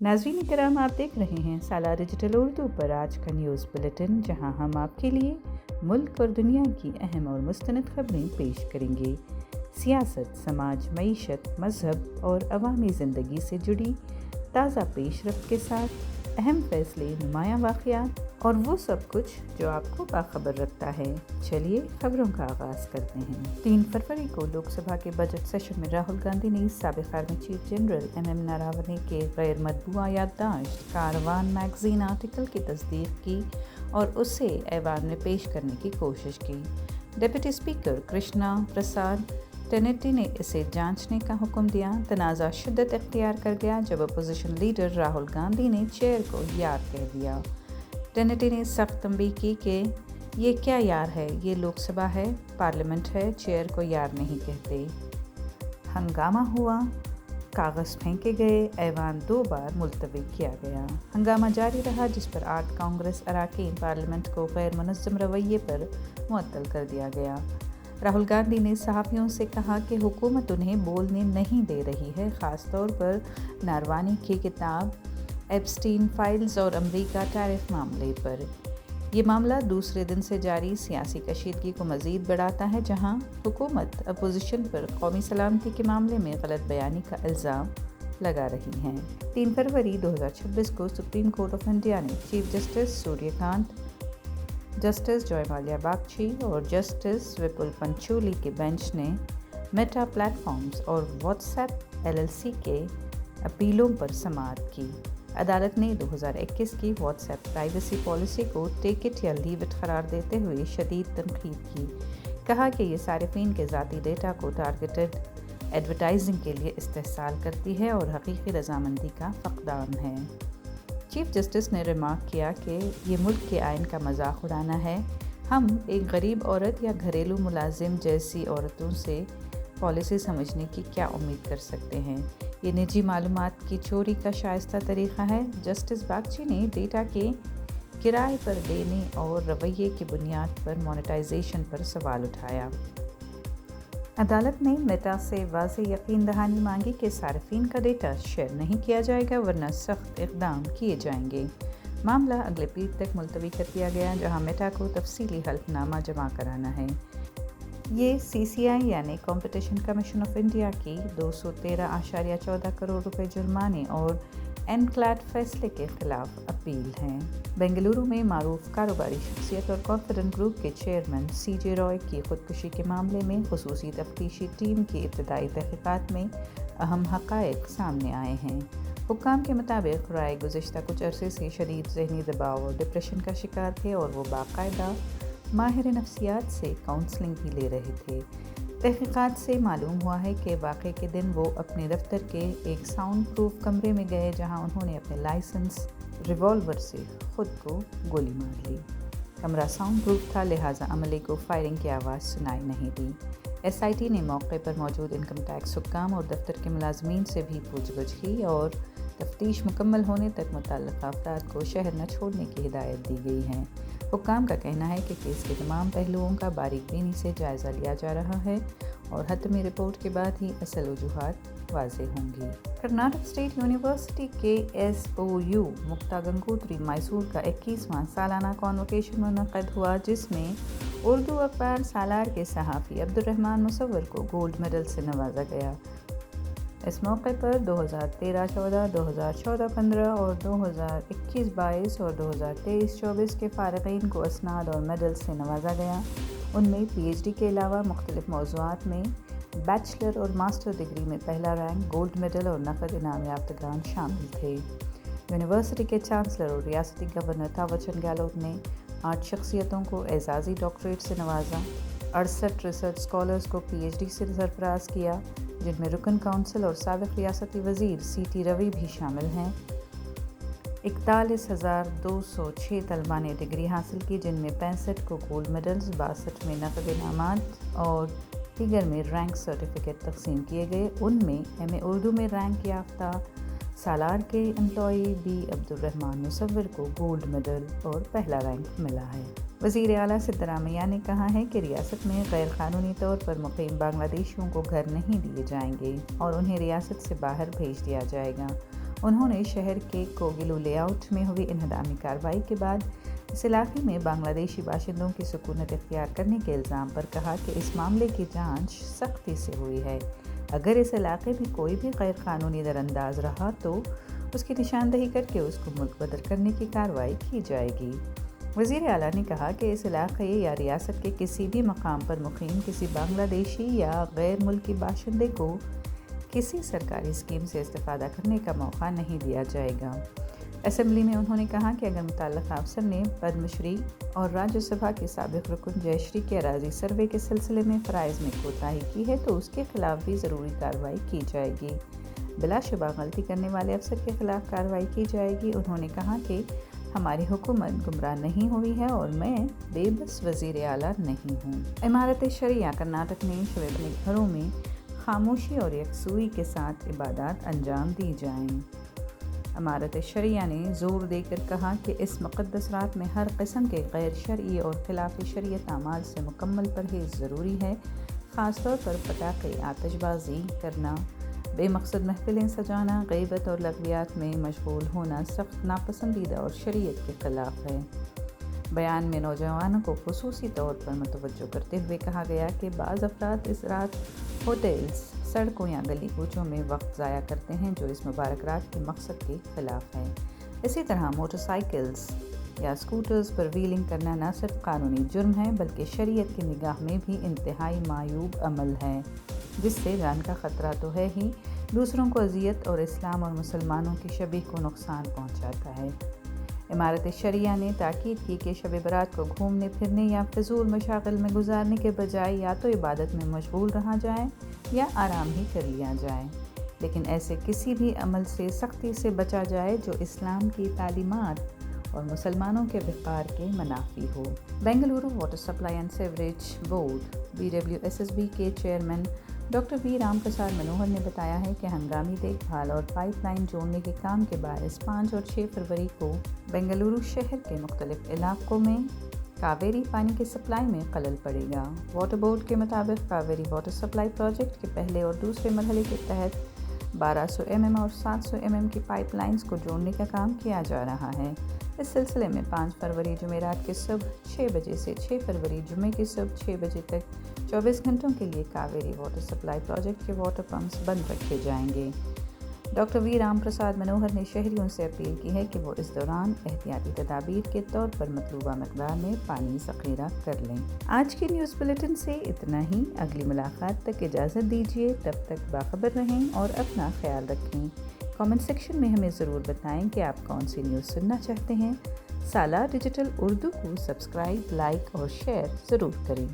नाज़रीन करام, आप देख रहे हैं सालार डिजिटल उर्दू पर आज का न्यूज़ बुलेटिन, जहां हम आपके लिए मुल्क और दुनिया की अहम और मुस्तनद खबरें पेश करेंगे। सियासत, समाज, मईशत, मज़हब और अवामी ज़िंदगी से जुड़ी ताज़ा पेशरफ्त के साथ अहम फैसले, नुमायाँ वाक़यात और वो सब कुछ जो आपको बाखबर रखता है। चलिए खबरों का आगाज़ करते हैं। 3 फरवरी को लोकसभा के बजट सेशन में राहुल गांधी ने साबिक़ army chief general MM Naravane के गैर मतबूआ याददाश्त कारवान मैगज़ीन आर्टिकल की तस्दीक की और उसे ऐवान में पेश करने की कोशिश की। डिप्टी स्पीकर कृष्णा प्रसाद टेनेटी ने इसे जांचने का हुक्म दिया। तनाज़ा शिद्दत इख्तियार कर गया जब अपोजिशन लीडर राहुल गांधी ने चेयर को यार कह दिया। टेनेटी ने सख्त तंबीह की कि ये क्या यार है, ये लोकसभा है, पार्लियामेंट है, चेयर को यार नहीं कहते। हंगामा हुआ, कागज़ फेंके गए, ऐवान 2 बार मुलतवी किया गया। हंगामा जारी रहा, जिस पर 8 कांग्रेस अरकान पार्लियामेंट को गैर मुनज़्ज़म रवैये पर मुअत्तल कर दिया गया। राहुल गांधी ने सहाफ़ियों से कहा कि हुकूमत उन्हें बोलने नहीं दे रही है, ख़ास तौर पर नारवानी की किताब एप्स्टीन फाइल्स और अमरीका टैरिफ मामले पर। ये मामला दूसरे दिन से जारी सियासी कशीदगी को मज़ीद बढ़ाता है, जहां हुकूमत अपोजिशन पर कौमी सलामती के मामले में गलत बयानी का इल्ज़ाम लगा रही है। 3 फरवरी 2026 को सुप्रीम कोर्ट ऑफ इंडिया ने chief justice Suryakant, justice Joymalya Bagchi और जस्टिस विपुल पंचोली के बेंच ने मेटा प्लेटफॉर्म्स और व्हाट्सएप LLC के अपीलों पर समाअत की। अदालत ने 2021 की व्हाट्सएप प्राइवेसी पॉलिसी को टेक इट या लीव इट करार देते हुए शदीद तनकीद की। कहा कि ये सारिफीन के ज़ाती डेटा को टारगेटेड एडवर्टाइजिंग के लिए इस्तेमाल करती है और हकीकी रजामंदी का फक़दान है। चीफ जस्टिस ने रिमार्क किया कि ये मुल्क के आइन का मजाक उड़ाना है। हम एक गरीब औरत या घरेलू मुलाजिम जैसी औरतों से पॉलिसी समझने की क्या उम्मीद कर सकते हैं। ये निजी मालूमात की चोरी का शाइस्ता तरीक़ा है। जस्टिस बागची ने डेटा के किराए पर देने और रवैये की बुनियाद पर मोनेटाइजेशन पर सवाल उठाया। अदालत ने मेटा से वाज़ेह यकीन दहानी मांगी कि सार्फिन का डेटा शेयर नहीं किया जाएगा, वरना सख्त इक़दाम किए जाएंगे। मामला अगले पीर तक मुलतवी कर दिया गया, जहां मेटा को तफसीली हल्फनामा जमा कराना है। ये CCI यानी कॉम्पिटिशन कमीशन ऑफ इंडिया की 213.14 करोड़ रुपए जुर्माने और एनक्लैड फैसले के खिलाफ अपील है। बेंगलुरु में मारूफ कारोबारी शख्सियत और कॉन्फिडेंट ग्रुप के चेयरमैन CJ रॉय की खुदकुशी के मामले में खुसूसी तफ्तीशी टीम की इब्तदाई तहक़ीक़ात में अहम हक़ाइक़ सामने आए हैं। हुक्काम के मुताबिक रॉय गुज़िश्ता कुछ अरसे से शदीद ज़हनी दबाव और डिप्रेशन का शिकार थे और वो बाकायदा माहिर नफ्सियात से काउंसलिंग भी ले रहे थे। तहक़ीक़ात से मालूम हुआ है कि वाक़े के दिन वो अपने दफ्तर के एक साउंड प्रूफ कमरे में गए, जहां उन्होंने अपने लाइसेंस रिवॉल्वर से ख़ुद को गोली मार ली। कमरा साउंड प्रूफ था, लिहाजा अमले को फायरिंग की आवाज़ सुनाई नहीं दी। SIT ने मौके पर मौजूद इनकम टैक्स हुक्काम और दफ्तर के मुलाजमीन से भी पूछगछ की और तफ्तीश मुकम्मल होने तक मुतल्लिक़ा अफ़राद को शहर न छोड़ने की हिदायत दी गई है। हुक्काम का कहना है कि केस के तमाम पहलुओं का बारीकबीनी से जायज़ा लिया जा रहा है और हतमी रिपोर्ट के बाद ही असल वजूहात वाज़ेह होंगी। कर्नाटक स्टेट यूनिवर्सिटी के SOU मुक्ता गंगोत्री मैसूर का 21वां सालाना कॉन्वोकेशन मुनक़्क़द हुआ, जिसमें उर्दू अखबार सालार के सहाफ़ी अब्दुर्रहमान मुसव्वर को गोल्ड मेडल से नवाजा गया। इस मौके पर 2013-14, 2014-15 और 2021-22 और 2023-24 के फ़ारिग़ीन को असनाद और मेडल से नवाजा गया। उनमें PhD के अलावा मुख्तलिफ़ मौज़ूआत में बैचलर और मास्टर डिग्री में पहला रैंक, गोल्ड मेडल और नक़द इनाम याफ्तागान शामिल थे। यूनिवर्सिटी के चांसलर और रियासती गवर्नर थावरचंद गहलोत ने 8 शख्सियतों को एजाज़ी डॉक्टरेट से नवाजा। 68 रिसर्च स्कॉलर्स को PhD से सरफराज किया, जिनमें रुकन काउंसिल और साबिक़ रियासती वज़ीर CT रवि भी शामिल हैं। 41,206 तलबा ने डिग्री हासिल की, जिनमें 65 को गोल्ड मेडल्स, 62 में नक़द इनामात और दीगर में रैंक सर्टिफिकेट तक़सीम किए गए। उनमें MA उर्दू में रैंक याफ्ता सालार के एम्प्लॉई B अब्दुर्रहमान मुसव्वर को गोल्ड मेडल और पहला रैंक मिला है। वज़ीर आला सिद्दरामैया ने कहा है कि रियासत में गैर क़ानूनी तौर पर मुक़ीम बांग्लादेशियों को घर नहीं दिए जाएंगे और उन्हें रियासत से बाहर भेज दिया जाएगा। انہوں نے شہر کے کوگلو لے آؤٹ میں ہوئی انہدامی کارروائی کے بعد اس علاقے میں بنگلہ دیشی باشندوں کی سکونت اختیار کرنے کے الزام پر کہا کہ اس معاملے کی جانچ سختی سے ہوئی ہے۔ اگر اس علاقے میں کوئی بھی غیر قانونی درانداز رہا تو اس کی نشاندہی کر کے اس کو ملک بدر کرنے کی کارروائی کی جائے گی۔ وزیر اعلیٰ نے کہا کہ اس علاقے یا ریاست کے کسی بھی مقام پر مقیم کسی بنگلہ دیشی یا غیر ملکی باشندے کو کسی سرکاری اسکیم سے استفادہ کرنے کا موقع نہیں دیا جائے گا۔ اسمبلی میں انہوں نے کہا کہ اگر متعلقہ افسر نے پدم شری اور راجیہ سبھا کے سابق رکن جے شری کے اراضی سروے کے سلسلے میں فرائض میں کوتاہی کی ہے تو اس کے خلاف بھی ضروری کارروائی کی جائے گی۔ بلا شبہ غلطی کرنے والے افسر کے خلاف کارروائی کی جائے گی۔ انہوں نے کہا کہ ہماری حکومت گمراہ نہیں ہوئی ہے اور میں بے بس وزیر اعلیٰ نہیں ہوں۔ امارت شریعہ کرناٹک میں شب اپنے گھروں میں خاموشی اور یکسوئی کے ساتھ عبادات انجام دی جائیں۔ امارت شریعہ نے زور دے کر کہا کہ اس مقدس رات میں ہر قسم کے غیر شرعی اور خلاف شریعت اعمال سے مکمل پرہیز ضروری ہے، خاص طور پر پٹاخے، آتش بازی کرنا، بے مقصد محفلیں سجانا، غیبت اور لغویات میں مشغول ہونا سخت ناپسندیدہ اور شریعت کے خلاف ہے۔ بیان میں نوجوانوں کو خصوصی طور پر متوجہ کرتے ہوئے کہا گیا کہ بعض افراد اس رات ہوٹلز، سڑکوں یا گلی کوچوں میں وقت ضائع کرتے ہیں جو اس مبارک رات کے مقصد کے خلاف ہے۔ اسی طرح موٹر سائیکلز یا اسکوٹرز پر ویلنگ کرنا نہ صرف قانونی جرم ہے بلکہ شریعت کی نگاہ میں بھی انتہائی معیوب عمل ہے، جس سے جان کا خطرہ تو ہے ہی، دوسروں کو اذیت اور اسلام اور مسلمانوں کی شبیہ کو نقصان پہنچاتا ہے۔ امارت شریعہ نے تاکید کی کہ شب برات کو گھومنے پھرنے یا فضول مشاغل میں گزارنے کے بجائے یا تو عبادت میں مشغول رہا جائے یا آرام ہی کر لیا جائے، لیکن ایسے کسی بھی عمل سے سختی سے بچا جائے جو اسلام کی تعلیمات اور مسلمانوں کے وقار کے منافی ہو۔ Bengaluru water supply and sewerage board BWSSB کے chairman doctor V Ram Prasad Manohar نے بتایا ہے کہ ہنگامی دیکھ بھال اور پائپ لائن جوڑنے کے کام کے باعث 5 اور 6 فروری کو بنگلورو شہر کے مختلف علاقوں میں کاویری پانی کی سپلائی میں خلل پڑے گا۔ واٹر بورڈ کے مطابق کاویری واٹر سپلائی پروجیکٹ کے پہلے اور دوسرے مرحلے کے تحت 1200 mm اور 700 mm کی پائپ لائنز کو جوڑنے کا کام کیا جا رہا ہے۔ اس سلسلے میں 5 فروری جمعرات کے صبح 6 بجے سے 6 فروری جمعے کی صبح 6 بجے تک 24 گھنٹوں کے لیے کاویری واٹر سپلائی پروجیکٹ کے واٹر پمپس بند رکھے جائیں گے۔ ڈاکٹر وی رام پرساد منوہر نے شہریوں سے اپیل کی ہے کہ وہ اس دوران احتیاطی تدابیر کے طور پر مطلوبہ مقدار میں پانی ذخیرہ کر لیں۔ آج کی نیوز بلیٹن سے اتنا ہی۔ اگلی ملاقات تک اجازت دیجیے، تب تک باخبر رہیں اور اپنا خیال رکھیں۔ کامنٹ سیکشن میں ہمیں ضرور بتائیں کہ آپ کون سی نیوز سننا چاہتے ہیں۔ سالار ڈیجیٹل اردو کو سبسکرائب، لائک اور شیئر ضرور کریں۔